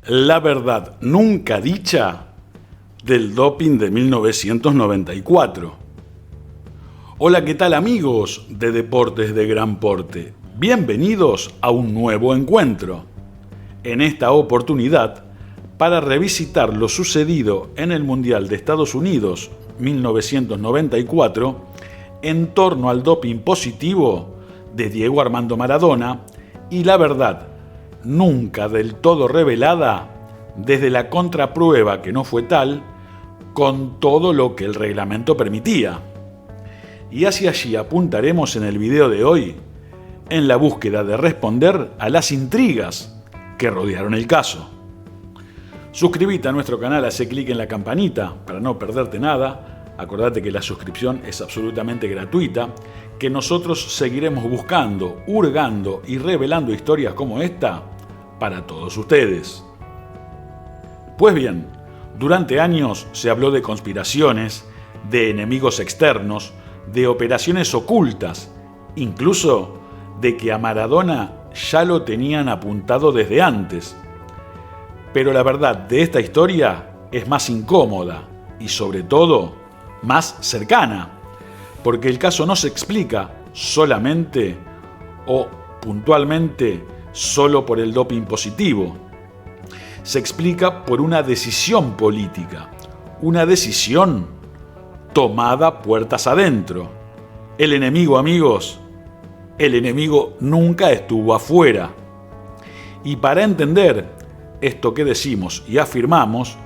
La verdad nunca dicha del doping de 1994. Hola, ¿qué tal amigos de Deportes de Gran Porte? Bienvenidos a un nuevo encuentro. En esta oportunidad, para revisitar lo sucedido en el Mundial de Estados Unidos 1994 en torno al doping positivo de Diego Armando Maradona y la verdad nunca del todo revelada desde la contraprueba que no fue tal, con todo lo que el reglamento permitía. Y hacia allí apuntaremos en el video de hoy, en la búsqueda de responder a las intrigas que rodearon el caso. Suscríbete a nuestro canal, hace clic en la campanita para no perderte nada. Acordate que la suscripción es absolutamente gratuita, que nosotros seguiremos buscando, hurgando y revelando historias como esta para todos ustedes. Pues bien, durante años se habló de conspiraciones, de enemigos externos, de operaciones ocultas, incluso de que a Maradona ya lo tenían apuntado desde antes. Pero la verdad de esta historia es más incómoda y sobre todo más cercana, porque el caso no se explica solamente o puntualmente solo por el doping positivo. Se explica por una decisión política, una decisión tomada puertas adentro. El enemigo, amigos, el enemigo nunca estuvo afuera. Y para entender esto que decimos y afirmamos,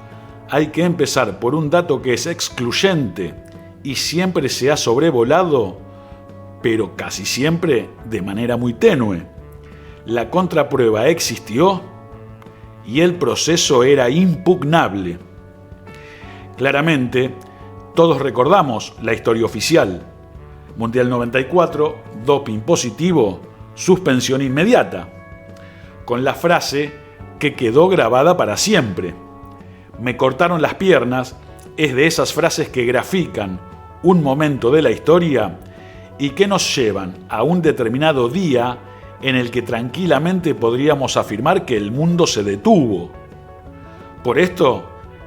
hay que empezar por un dato que es excluyente y siempre se ha sobrevolado, pero casi siempre de manera muy tenue. La contraprueba existió y el proceso era impugnable. Claramente, todos recordamos la historia oficial. Mundial 94, doping positivo, suspensión inmediata. Con la frase que quedó grabada para siempre. Me cortaron las piernas es de esas frases que grafican un momento de la historia y que nos llevan a un determinado día en el que tranquilamente podríamos afirmar que el mundo se detuvo. Por esto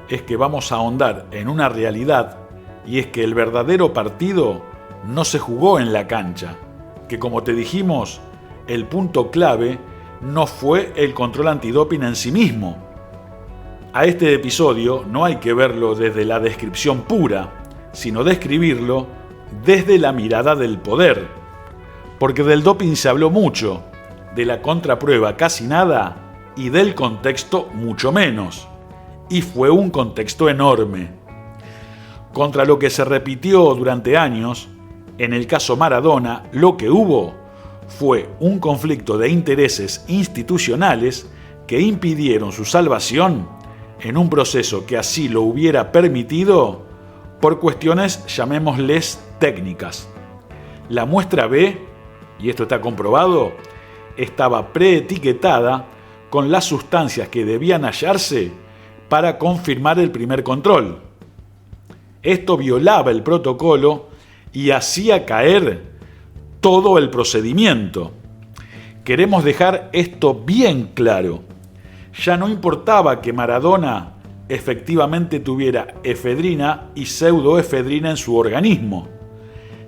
es que vamos a ahondar en una realidad, y es que el verdadero partido no se jugó en la cancha, que como te dijimos, el punto clave no fue el control antidoping en sí mismo. A este episodio no hay que verlo desde la descripción pura, sino describirlo desde la mirada del poder. Porque del doping se habló mucho, de la contraprueba casi nada y del contexto mucho menos. Y fue un contexto enorme. Contra lo que se repitió durante años, en el caso Maradona, lo que hubo fue un conflicto de intereses institucionales que impidieron su salvación en un proceso que así lo hubiera permitido por cuestiones, llamémosles, técnicas. La muestra B, y esto está comprobado, estaba preetiquetada con las sustancias que debían hallarse para confirmar el primer control. Esto violaba el protocolo y hacía caer todo el procedimiento. Queremos dejar esto bien claro. Ya no importaba que Maradona efectivamente tuviera efedrina y pseudoefedrina en su organismo.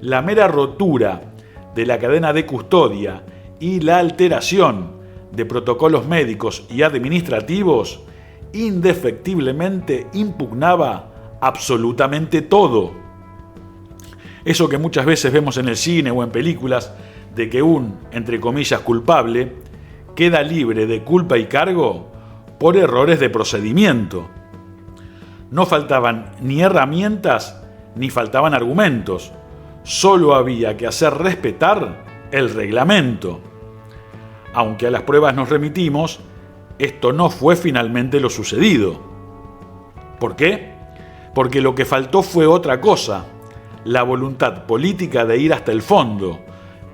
La mera rotura de la cadena de custodia y la alteración de protocolos médicos y administrativos indefectiblemente impugnaba absolutamente todo. Eso que muchas veces vemos en el cine o en películas, de que un, entre comillas, culpable, queda libre de culpa y cargo por errores de procedimiento. No faltaban ni herramientas ni faltaban argumentos. Solo había que hacer respetar el reglamento. Aunque a las pruebas nos remitimos, esto no fue finalmente lo sucedido. ¿Por qué? Porque lo que faltó fue otra cosa: la voluntad política de ir hasta el fondo,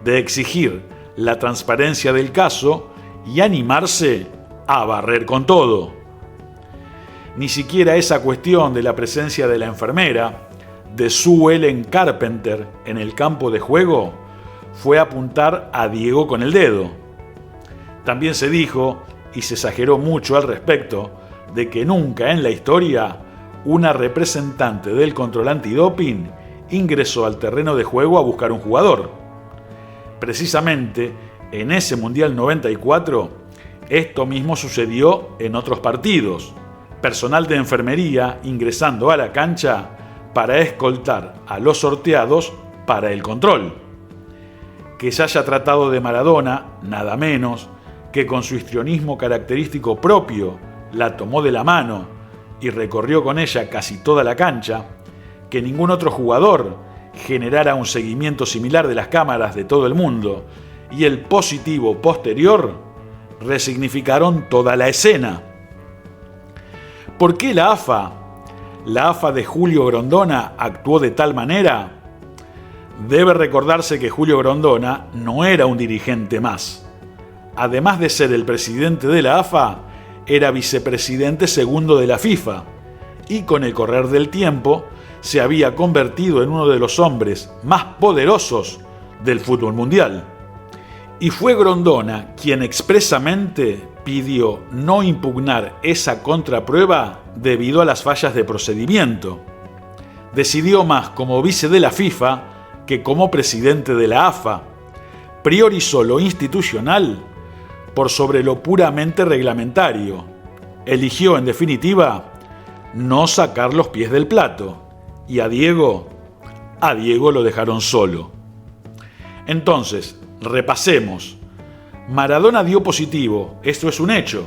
de exigir la transparencia del caso y animarse a barrer con todo. Ni siquiera esa cuestión de la presencia de la enfermera, de Sue Ellen Carpenter en el campo de juego, fue apuntar a Diego con el dedo. También se dijo, y se exageró mucho al respecto, de que nunca en la historia una representante del control antidoping ingresó al terreno de juego a buscar un jugador. Precisamente en ese Mundial 94, esto mismo sucedió en otros partidos. Personal de enfermería ingresando a la cancha para escoltar a los sorteados para el control. Que se haya tratado de Maradona, nada menos, que con su histrionismo característico propio la tomó de la mano y recorrió con ella casi toda la cancha, que ningún otro jugador generara un seguimiento similar de las cámaras de todo el mundo y el positivo posterior resignificaron toda la escena. ¿Por qué la AFA? ¿La AFA de Julio Grondona actuó de tal manera? Debe recordarse que Julio Grondona no era un dirigente más. Además de ser el presidente de la AFA, era vicepresidente segundo de la FIFA y con el correr del tiempo se había convertido en uno de los hombres más poderosos del fútbol mundial. Y fue Grondona quien expresamente pidió no impugnar esa contraprueba debido a las fallas de procedimiento. Decidió más como vice de la FIFA que como presidente de la AFA. Priorizó lo institucional por sobre lo puramente reglamentario. Eligió, en definitiva, no sacar los pies del plato. Y a Diego lo dejaron solo. Entonces, repasemos. Maradona dio positivo, esto es un hecho.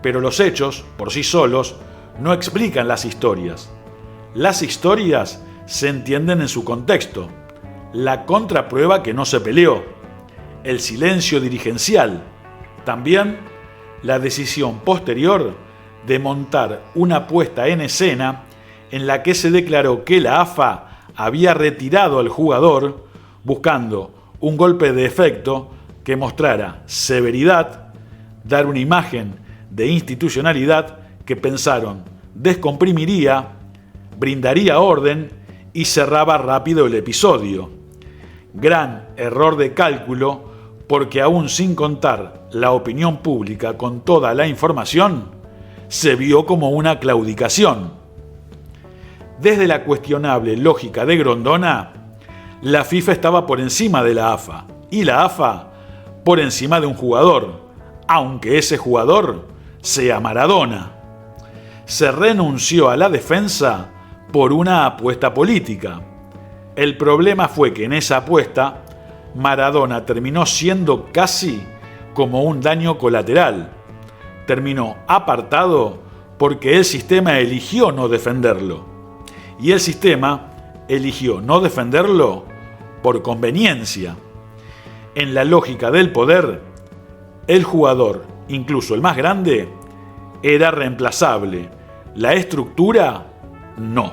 Pero los hechos, por sí solos, no explican las historias. Las historias se entienden en su contexto. La contraprueba que no se peleó. El silencio dirigencial. También la decisión posterior de montar una puesta en escena en la que se declaró que la AFA había retirado al jugador buscando un golpe de efecto que mostrara severidad, dar una imagen de institucionalidad que pensaron descomprimiría, brindaría orden y cerraba rápido el episodio. Gran error de cálculo porque aún sin contar la opinión pública con toda la información, se vio como una claudicación. Desde la cuestionable lógica de Grondona, la FIFA estaba por encima de la AFA y la AFA por encima de un jugador, aunque ese jugador sea Maradona. Se renunció a la defensa por una apuesta política. El problema fue que en esa apuesta Maradona terminó siendo casi como un daño colateral. Terminó apartado porque el sistema eligió no defenderlo. Y el sistema eligió no defenderlo por conveniencia. En la lógica del poder, el jugador, incluso el más grande, era reemplazable. La estructura, no.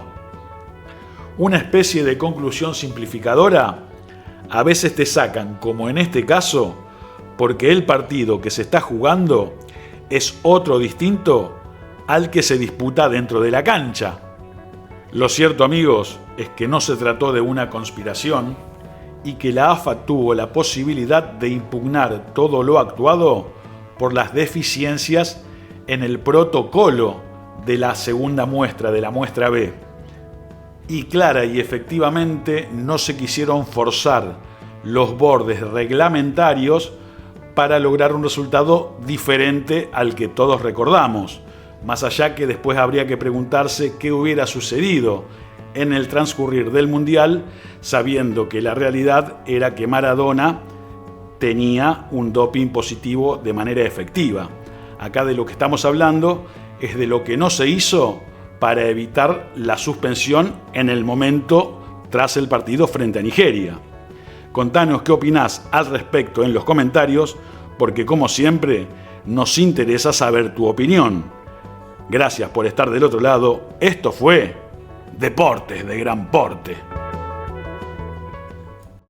Una especie de conclusión simplificadora, a veces te sacan, como en este caso, porque el partido que se está jugando es otro distinto al que se disputa dentro de la cancha. Lo cierto, amigos, es que no se trató de una conspiración y que la AFA tuvo la posibilidad de impugnar todo lo actuado por las deficiencias en el protocolo de la segunda muestra, de la muestra B. Y clara y efectivamente no se quisieron forzar los bordes reglamentarios para lograr un resultado diferente al que todos recordamos. Más allá que después habría que preguntarse qué hubiera sucedido en el transcurrir del Mundial, sabiendo que la realidad era que Maradona tenía un doping positivo de manera efectiva. Acá de lo que estamos hablando es de lo que no se hizo para evitar la suspensión en el momento tras el partido frente a Nigeria. Contanos qué opinás al respecto en los comentarios, porque como siempre nos interesa saber tu opinión. Gracias por estar del otro lado. Esto fue Deportes de Gran Porte.